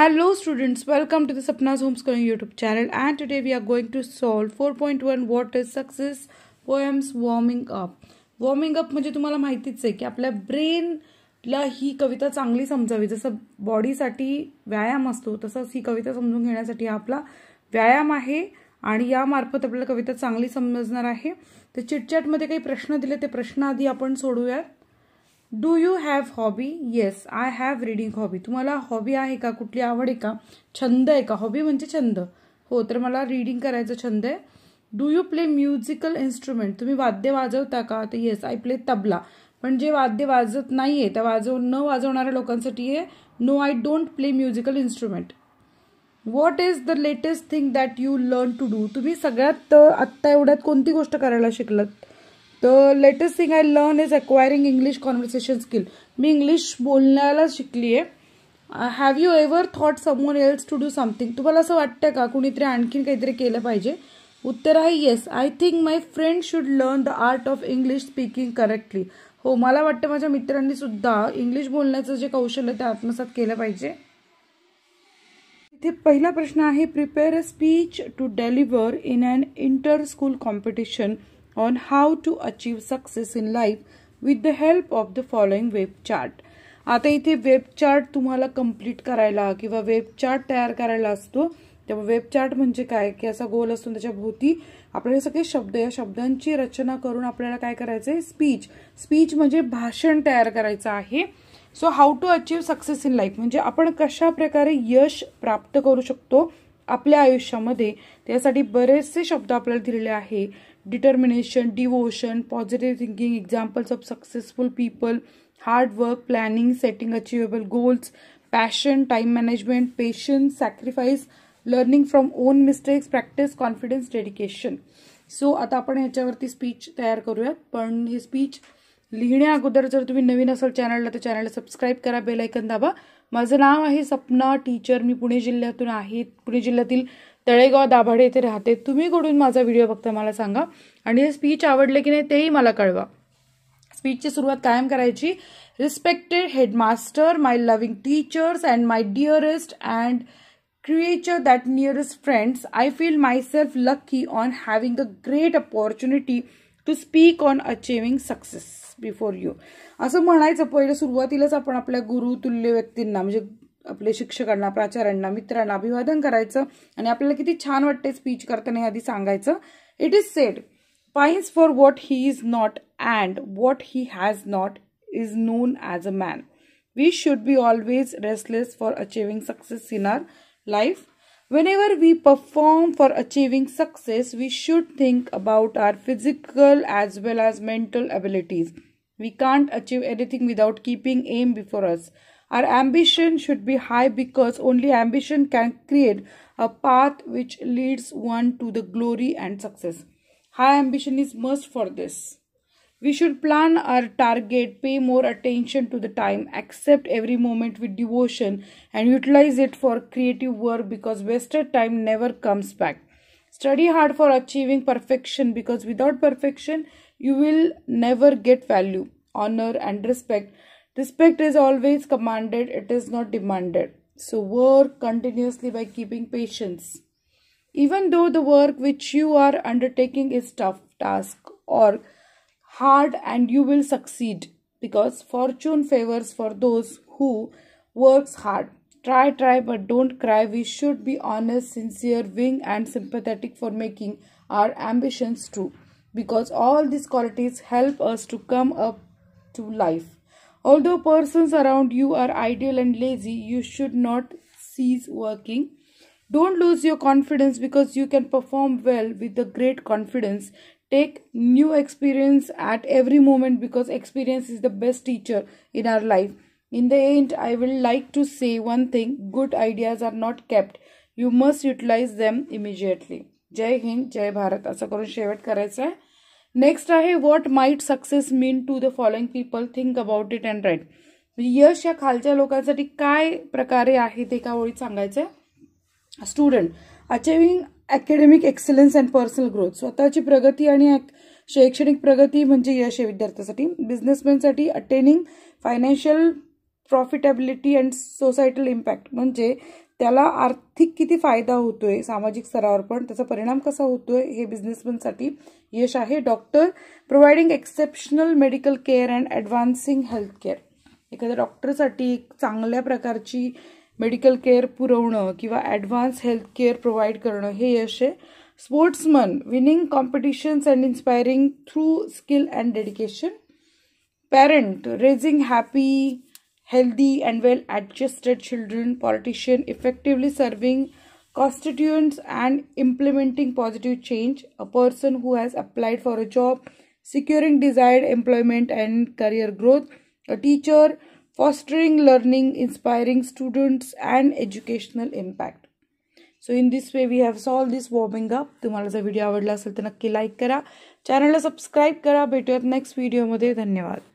Hello students, welcome to the Sapna's Homeschooling YouTube channel, and today we are going to solve 4.1 What is Success Poems Warming Up. Warming up म्हणजे तुम्हाला माहितीच आहे की आपल्या ब्रेनला ही कविता चांगली समजावी, जसं बॉडीसाठी व्यायाम असतो तसंच ही कविता समजून घेण्यासाठी आपला व्यायाम आहे आणि यामार्फत आपल्याला कविता चांगली समजणार आहे. तर चिटचॅटमध्ये काही प्रश्न दिले, ते प्रश्न आधी आपण सोडूया. Do you have hobby? Yes, I have reading hobby. तुम्हाला हॉबी आहे का? कुठली आवड आहे का? छंद आहे का? हॉबी म्हणजे छंद. हो, तर मला रीडिंग करायचा छंद आहे. Do you play musical instrument? तुम्ही वाद्य वाजवता का? तर येस, आय प्ले तबला. पण जे वाद्य वाजत नाहीये त्या न वाजवणाऱ्या लोकांसाठी आहे no, I don't play musical instrument. What is the latest thing that you learn to do? तुम्ही सगळ्यात आत्ता एवढ्यात कोणती गोष्ट करायला शिकलात? The latest thing I learned is acquiring English conversation skill. मी इंग्लिश बोलण्याला शिकली आहे. Have you ever thought someone else to do something? तुम्हाला असं वाटतं का कुणीतरी आणखीन काहीतरी केलं पाहिजे? उत्तर आहे yes, I think my friend should learn the art of English speaking correctly. हो, मला वाटतं माझ्या मित्रांनी सुद्धा इंग्लिश बोलण्याचं जे कौशल्य ते आत्मसात केलं पाहिजे. इथे पहिला प्रश्न आहे, prepare a speech to deliver in an inter school competition on how to achieve success in life with the help of the following web chart. आता इथे वेब चार्ट तुम्हाला कंप्लीट करायला किंवा वेब चार्ट तयार करायला असतो. तेव्हा वेब चार्ट म्हणजे काय की असा गोल असतो, त्याच्या भोवती आपल्याला सगळे शब्द, या शब्दांची रचना करून आपल्याला काय करायचं आहे, स्पीच म्हणजे भाषण तयार करायचं आहे. So how to achieve success in life म्हणजे आपण कशा प्रकारे यश प्राप्त करू शकतो आपल्या आयुष्यामध्ये. त्यासाठी बरेचसे शब्द आपल्याला दिलेले आहे. Determination, devotion, positive thinking, examples of successful people, hard work, planning, setting achievable goals, passion, time management, patience, sacrifice, learning from on mistakes, practice, confidence, dedication. So आता आपण ह्याच्यावरती स्पीच तयार करूयात. पण ही स्पीच लिहिण्या अगोदर जर तुम्ही नवीन असाल चॅनलला तर चॅनलला सबस्क्राईब करा, बेल आयकन दाबा. माझं नाव आहे सपना टीचर. मी पुणे जिल्ह्यातून आहे. पुणे जिल्ह्यातील तळेगाव दाभाडे येथे राहते. तुम्ही कुठून माझा व्हिडिओ बघता मला सांगा, आणि हे स्पीच आवडले की नाही तेही मला कळवा. स्पीचची सुरुवात कायम करायची. Respected headmaster, my loving teachers and my dearest and creature that nearest friends, I feel myself lucky on having a great opportunity to speak on achieving success before you. असं म्हणायचं पहिलं सुरुवातीलाच आपण आपल्या गुरु तुल्य व्यक्तींना म्हणजे आपले शिक्षकांना, प्राचार्यांना, मित्रांना अभिवादन करायचं आणि आपल्याला किती छान वाटते स्पीच करताना आधी सांगायचं. It is said, pines for what he is not and what he has not is known as a man. We should be always restless for achieving success in our life. Whenever we perform for achieving success, we should think about our physical as well as mental abilities. We can't achieve anything without keeping aim before us. Our ambition should be high because only ambition can create a path which leads one to the glory and success. High ambition is must for this. We should plan our target, pay more attention to the time, accept every moment with devotion, and utilize it for creative work because wasted time never comes back. Study hard for achieving perfection because without perfection, you will never get value, honor, and respect. Respect is always commanded, it is not demanded. So work continuously by keeping patience. Even though the work which you are undertaking is tough task or hard, and you will succeed because fortune favors for those who works hard. Try but don't cry. We should be honest, sincere, willing and sympathetic for making our ambitions true because all these qualities help us to come up to life. Although persons around you are idle and lazy, you should not cease working. Don't lose your confidence because you can perform well with the great confidence. Take new experience at every moment because experience is the best teacher in our life. In the end, I will like to say one thing, good ideas are not kept. You must utilize them immediately. जय हिंद, जय भारत असं करून शेवट करायचं आहे. Next आहे, what might success mean to the following people, think about it and write. यश या खालच्या लोकांसाठी काय प्रकारे आहे ते एका ओळीत सांगायचं आहे. Student achieving academic excellence and personal growth, स्वतःची प्रगती आणि शैक्षणिक प्रगती म्हणजे यश आहे विद्यार्थ्यासाठी. बिझनेसमॅनसाठी attaining financial profitability and societal impact म्हणजे त्याला आर्थिक किती फायदा होतोय, सामाजिक स्तरावर पण त्याचा परिणाम कसा होतोय, हे बिझनेसमनसाठी यश आहे. Doctor providing exceptional medical care and advancing health care. एखाद्या डॉक्टरसाठी चांगल्या प्रकारची मेडिकल केअर पुरवणं किंवा ॲडव्हान्स हेल्थ केअर प्रोव्हाइड करणं हे यश आहे. Sportsman winning competitions and inspiring through skill and dedication. Parent raising happy, healthy and well adjusted children. Politician effectively serving constituents and implementing positive change. A person who has applied for a job, securing desired employment and career growth. A teacher fostering learning, inspiring students and educational impact. So in this way we have solved this warming up. तुम्हाला जर video आवडला असेल तर नक्की like करा, चॅनलला subscribe करा. भेटूयात नेक्स्ट व्हिडिओमध्ये. धन्यवाद.